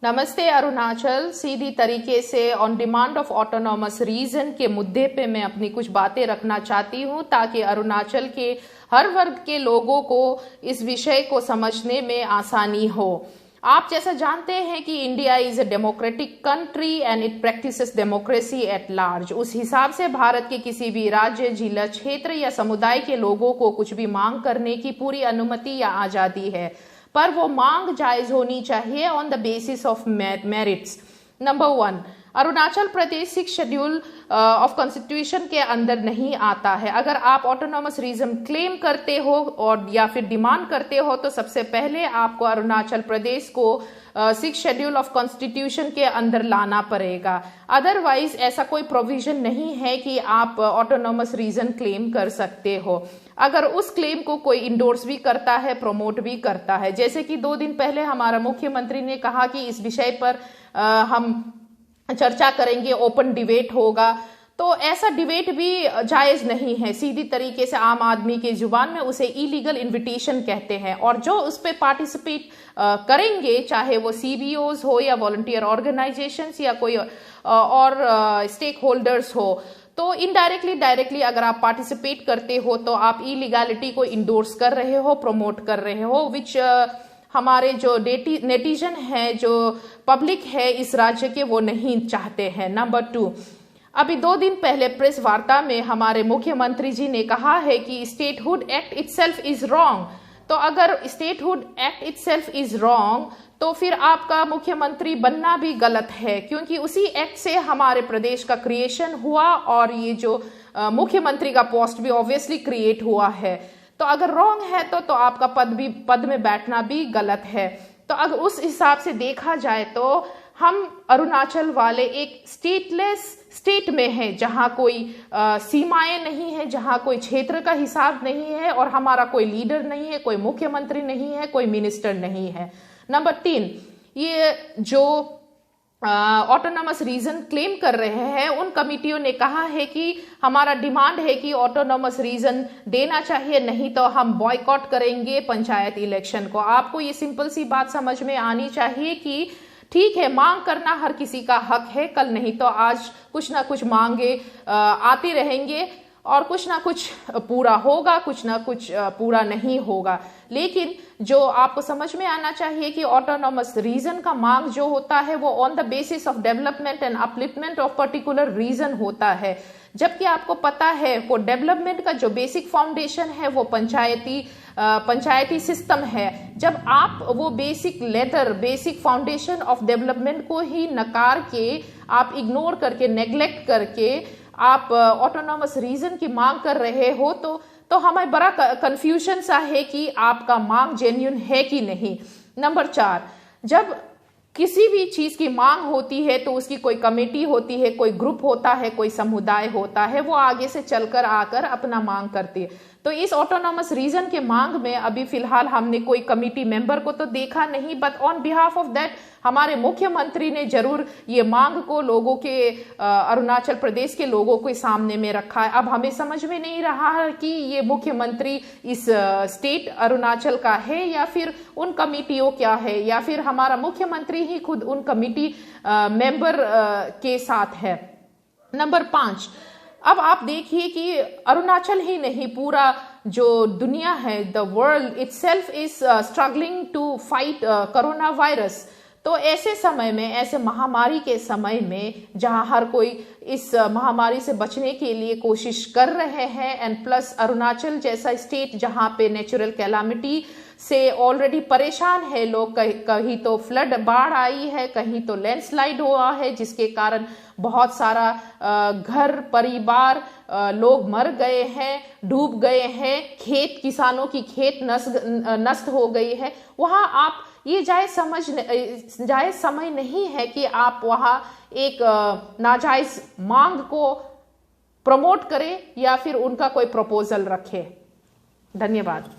नमस्ते अरुणाचल। सीधी तरीके से on demand of autonomous region के मुद्दे पे मैं अपनी कुछ बातें रखना चाहती हूँ ताकि अरुणाचल के हर वर्ग के लोगों को इस विषय को समझने में आसानी हो। आप जैसा जानते हैं कि India is a democratic country and it practices democracy at large. उस हिसाब से भारत के किसी भी राज्य, जिला, क्षेत्र या समुदाय के लोगों को कुछ भी मांग करने की पूरी अनुमति या आजादी है, पर वो मांग जायज होनी चाहिए on the basis of merits. Number 1, Arunachal Pradesh 6 schedule of constitution के अंदर नहीं आता है। अगर आप ऑटोनॉमस रीजन क्लेम करते हो और या फिर डिमांड करते हो तो सबसे पहले आपको अरुणाचल प्रदेश को 6 शेड्यूल ऑफ कॉन्स्टिट्यूशन के अंदर लाना पड़ेगा। अदरवाइज ऐसा कोई प्रोविजन नहीं है कि आप ऑटोनॉमस रीजन क्लेम कर सकते हो। अगर उस क्लेम को कोई इंडोर्स भी करता है, प्रमोट भी करता है, जैसे कि 2 दिन पहले हमारा मुख्यमंत्री ने कहा कि इस विषय पर हम चर्चा करेंगे, ओपन डिबेट होगा, तो ऐसा डिबेट भी जायज नहीं है। सीधी तरीके से आम आदमी के जुबान में उसे इलीगल इनविटेशन कहते हैं, और जो उस पे पार्टिसिपेट करेंगे, चाहे वो सीबीओज हो या वॉलंटियर ऑर्गेनाइजेशंस या कोई और स्टेक होल्डर्स हो, तो इनडायरेक्टली डायरेक्टली अगर आप पार्टिसिपेट करते हो तो आप इलीगैलिटी को इंडोर्स कर रहे हो, प्रमोट कर रहे हो, विच हमारे जो नेटिजन है, जो पब्लिक है इस राज्य के, वो नहीं चाहते हैं। नंबर 2, अभी 2 दिन पहले प्रेस वार्ता में हमारे मुख्यमंत्री जी ने कहा है कि statehood act itself is wrong. तो अगर statehood act itself is wrong तो फिर आपका मुख्यमंत्री बनना भी गलत है, क्योंकि उसी एक्ट से हमारे प्रदेश का क्रिएशन हुआ और ये जो मुख्यमंत्री का पोस्ट भी ऑब्वियसली क्रिएट हुआ है। तो अगर रॉन्ग है तो आपका पद में बैठना भी गलत है। तो अगर उस हिसाब से देखा जाए तो हम अरुणाचल वाले एक स्टेटलेस स्टेट में है, जहां कोई सीमाएं नहीं है, जहां कोई क्षेत्र का हिसाब नहीं है, और हमारा कोई लीडर नहीं है, कोई मुख्यमंत्री नहीं है, कोई मिनिस्टर नहीं है। नंबर 3, ये जो ऑटोनॉमस रीजन क्लेम कर रहे हैं उन कमिटियों ने कहा है कि हमारा डिमांड है कि ऑटोनॉमस रीजन देना चाहिए, नहीं तो हम बॉयकॉट करेंगे पंचायत इलेक्शन को। आपको ये सिंपल सी बात समझ में आनी चाहिए कि ठीक है, मांग करना हर किसी का हक है, कल नहीं तो आज कुछ ना कुछ मांगे आती रहेंगे और कुछ ना कुछ पूरा होगा, कुछ ना कुछ पूरा नहीं होगा। लेकिन जो आपको समझ में आना चाहिए कि ऑटोनॉमस रीजन का मांग जो होता है वो on the basis of development and upliftment of particular region होता है, जबकि आपको पता है वो डेवलपमेंट का जो बेसिक फाउंडेशन है वो पंचायती सिस्टम है। जब आप वो बेसिक फाउंडेशन ऑफ डेवलपमेंट को ही नकार के, आप इग्नोर करके, नेग्लेक्ट करके आप ऑटोनॉमस रीजन की मांग कर रहे हो तो हमें बड़ा कंफ्यूजन सा है कि आपका मांग जेन्युइन है कि नहीं। नंबर 4, जब किसी भी चीज की मांग होती है तो उसकी कोई कमेटी होती है, कोई ग्रुप होता है, कोई समुदाय होता है, वो आगे से चलकर आकर अपना मांग करती है। तो इस ऑटोनॉमस रीजन के मांग में अभी फिलहाल हमने कोई कमेटी मेंबर को तो देखा नहीं, but on behalf of that हमारे मुख्यमंत्री ने जरूर ये मांग को लोगों के, अरुणाचल प्रदेश के लोगों के सामने में रखा है। अब हमें समझ में नहीं रहा है कि ये मुख्यमंत्री इस स्टेट अरुणाचल का है या फिर उन कमिटियों क्या है, या फिर हमारा मुख्यमंत्री ही खुद उन कमिटी मेंबर के साथ है। नंबर 5, अब आप देखिए कि अरुणाचल ही नहीं, पूरा जो दुनिया है, the world itself is struggling to fight corona virus. तो ऐसे समय में, ऐसे महामारी के समय में, जहां हर कोई इस महामारी से बचने के लिए कोशिश कर रहे हैं, एंड प्लस अरुणाचल जैसा स्टेट जहां पे नेचुरल कैलामिटी से ऑलरेडी परेशान है लोग, कहीं तो फ्लड, बाढ़ आई है, कहीं तो लैंडस्लाइड हुआ है, जिसके कारण बहुत सारा घर परिवार लोग मर गए हैं, डूब गए हैं, किसानों की खेत नष्ट हो गई है। वहां आप ये जायज समय नहीं है कि आप वहां एक नाजायज मांग को प्रमोट करें या फिर उनका कोई प्रपोजल रखें। धन्यवाद।